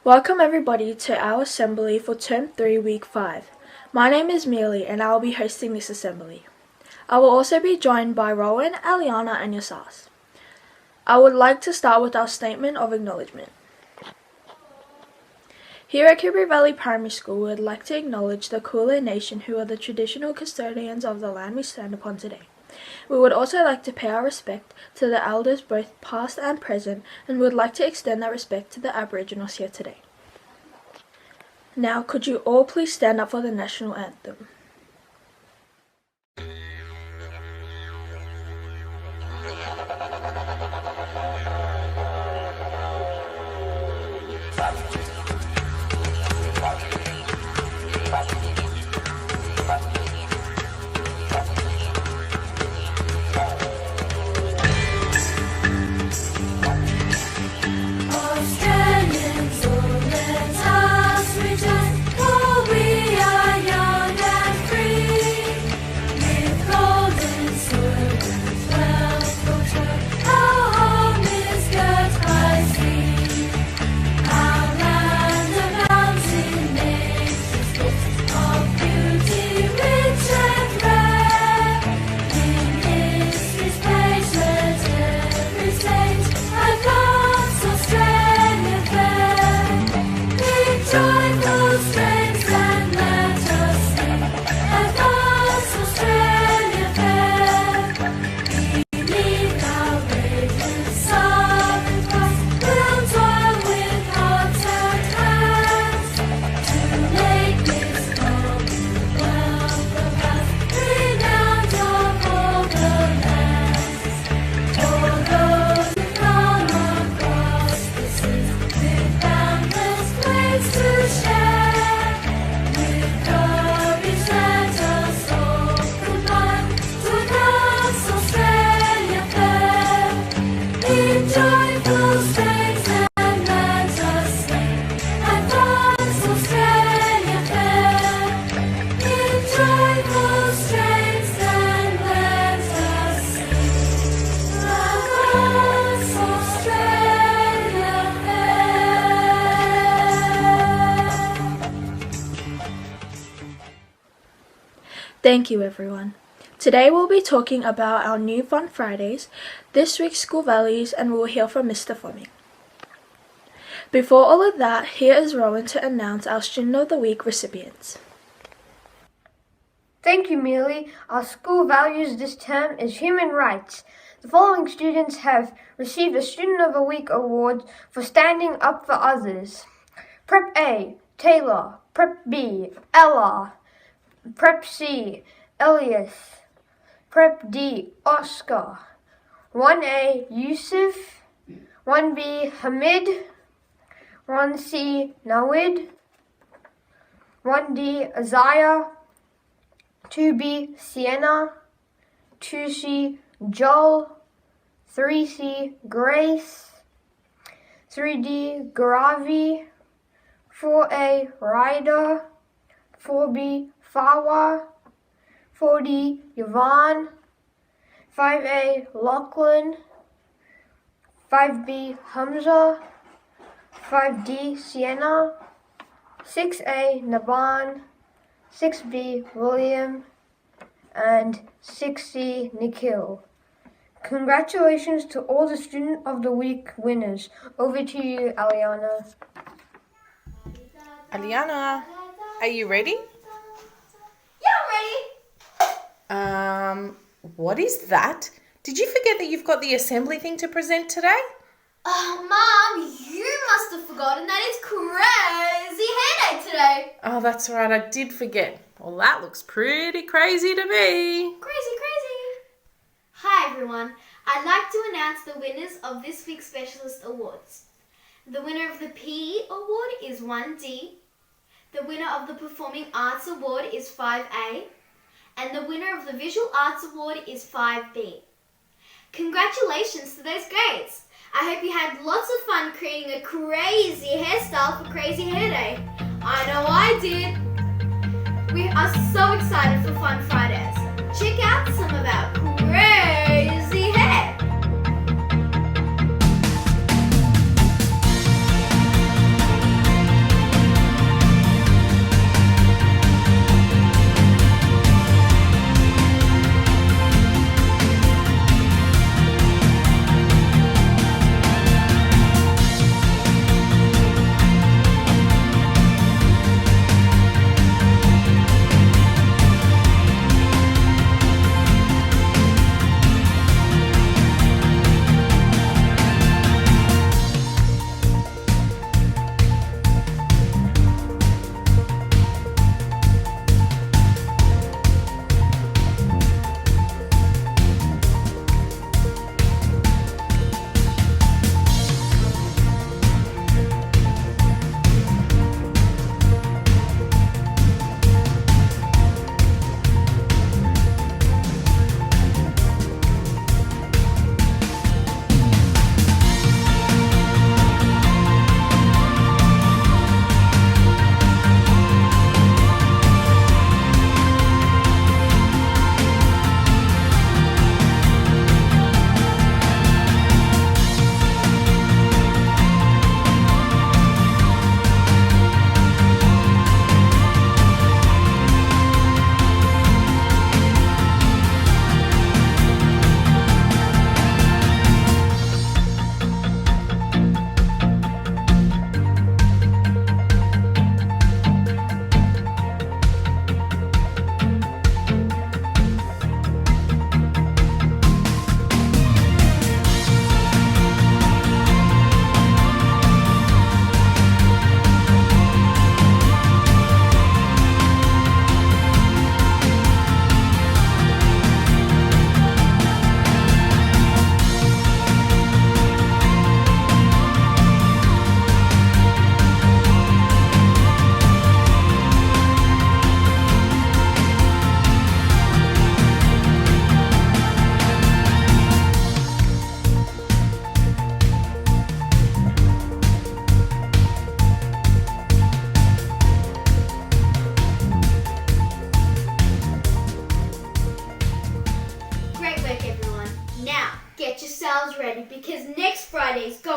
Welcome everybody to our assembly for Term 3, Week 5. My name is Mealy and I will be hosting this assembly. I will also be joined by Rowan, Aliana and Yasas. I would like to start with our statement of acknowledgement. Here at Cooper Valley Primary School, we would like to acknowledge the Kulin Nation who are the traditional custodians of the land we stand upon today. We would also like to pay our respect to the elders both past and present and would like to extend that respect to the Aboriginals here today. Now could you all please stand up for the National Anthem. Thank you everyone. Today we'll be talking about our new Fun Fridays, this week's school values, and we'll hear from Mr. Fleming. Before all of that, here is Rowan to announce our Student of the Week recipients. Thank you, Mealy. Our school values this term is human rights. The following students have received a Student of the Week award for standing up for others. Prep A, Taylor. Prep B, Ella. Prep C, Elias. Prep D, Oscar. 1A, Yusuf. 1B, Hamid. 1C, Nawid. 1D, Isaiah. 2B, Sienna. 2C, Joel. 3C, Grace. 3D, Garavi. 4A, Ryder. 4B, Fawa. 4D, Yvonne. 5A, Lachlan. 5B, Hamza. 5D, Sienna. 6A, Naban. 6B, William. And 6C, Nikhil. Congratulations to all the Student of the Week winners. Over to you, Aliana. Aliana, are you ready? What is that? Did you forget that you've got the assembly thing to present today? Mom, you must have forgotten that it's crazy hair day today. Oh, that's right, I did forget. Well, that looks pretty crazy to me. Crazy. Hi everyone, I'd like to announce the winners of this week's Specialist Awards. The winner of the PE Award is 1D. The winner of the Performing Arts Award is 5A. And the winner of the Visual Arts Award is 5B. Congratulations to those grades! I hope you had lots of fun creating a crazy hairstyle for Crazy Hair Day. I know I did! We are so excited for Fun Fridays. Check out some of our crazy hair!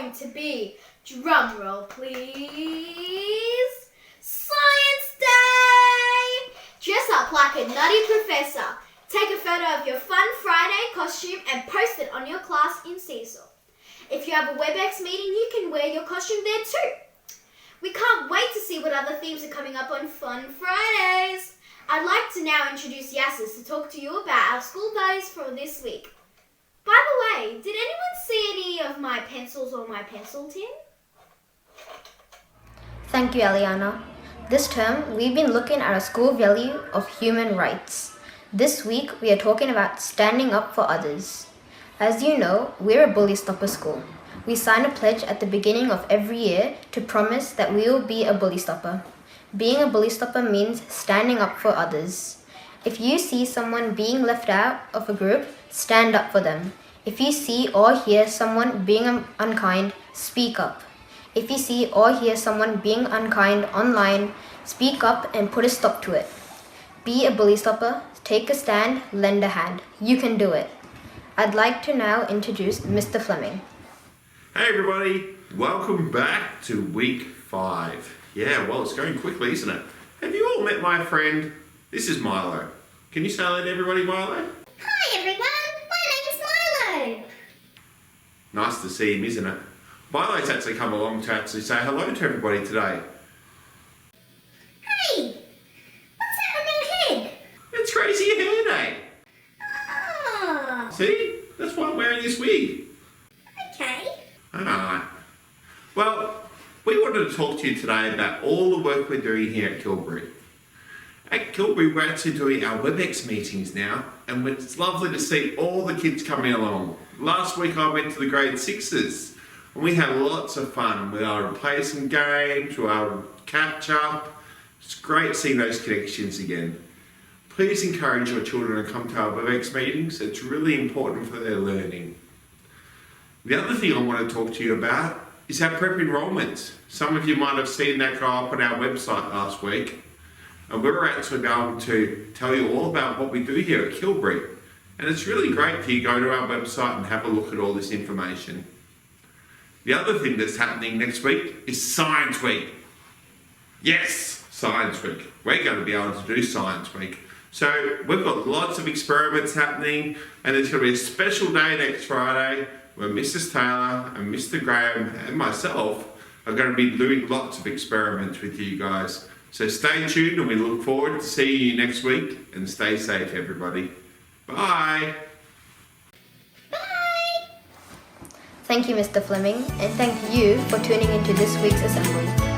going to be, drum roll please, Science Day! Dress up like a nutty professor. Take a photo of your fun Friday costume and post it on your class in Cecil. If you have a WebEx meeting, you can wear your costume there too. We can't wait to see what other themes are coming up on Fun Fridays. I'd like to now introduce Yassis to talk to you about our school values for this week. By the way, did anyone see any of my pencils or my pencil tin? Thank you, Eliana. This term, we've been looking at our school value of human rights. This week, we are talking about standing up for others. As you know, we're a Bully Stopper school. We sign a pledge at the beginning of every year to promise that we will be a Bully Stopper. Being a Bully Stopper means standing up for others. If you see someone being left out of a group, stand up for them. If you see or hear someone being unkind, speak up. If you see or hear someone being unkind online, speak up and put a stop to it. Be a Bully Stopper, take a stand, lend a hand. You can do it. I'd like to now introduce Mr. Fleming. Hey everybody, welcome back to week 5. Yeah, well, it's going quickly, isn't it? Have you all met my friend? This is Milo. Can you say hello to everybody, Milo? Hi everyone, my name's Milo. Nice to see him, isn't it? Milo's actually come along to actually say hello to everybody today. Hey, what's that on your head? It's Crazy Hair Day. Oh, See? That's why I'm wearing this wig. okay. Alright. Well, we wanted to talk to you today about all the work we're doing here at Kilbury. At Kilbury, we're actually doing our WebEx meetings now, and it's lovely to see all the kids coming along. Last week I went to the grade 6s, and we had lots of fun. We were able to play some games, we were able to catch up. It's great seeing those connections again. Please encourage your children to come to our WebEx meetings. It's really important for their learning. The other thing I want to talk to you about is our prep enrolments. Some of you might have seen that go up on our website last week. And we're actually going to tell you all about what we do here at Kilbury. And it's really great if you go to our website and have a look at all this information. The other thing that's happening next week is Science Week. Yes, Science Week. We're going to be able to do Science Week. So we've got lots of experiments happening, and there's going to be a special day next Friday where Mrs. Taylor and Mr. Graham and myself are going to be doing lots of experiments with you guys. So stay tuned, and we look forward to seeing you next week, and stay safe everybody. Bye! Thank you, Mr. Fleming, and thank you for tuning into this week's assembly.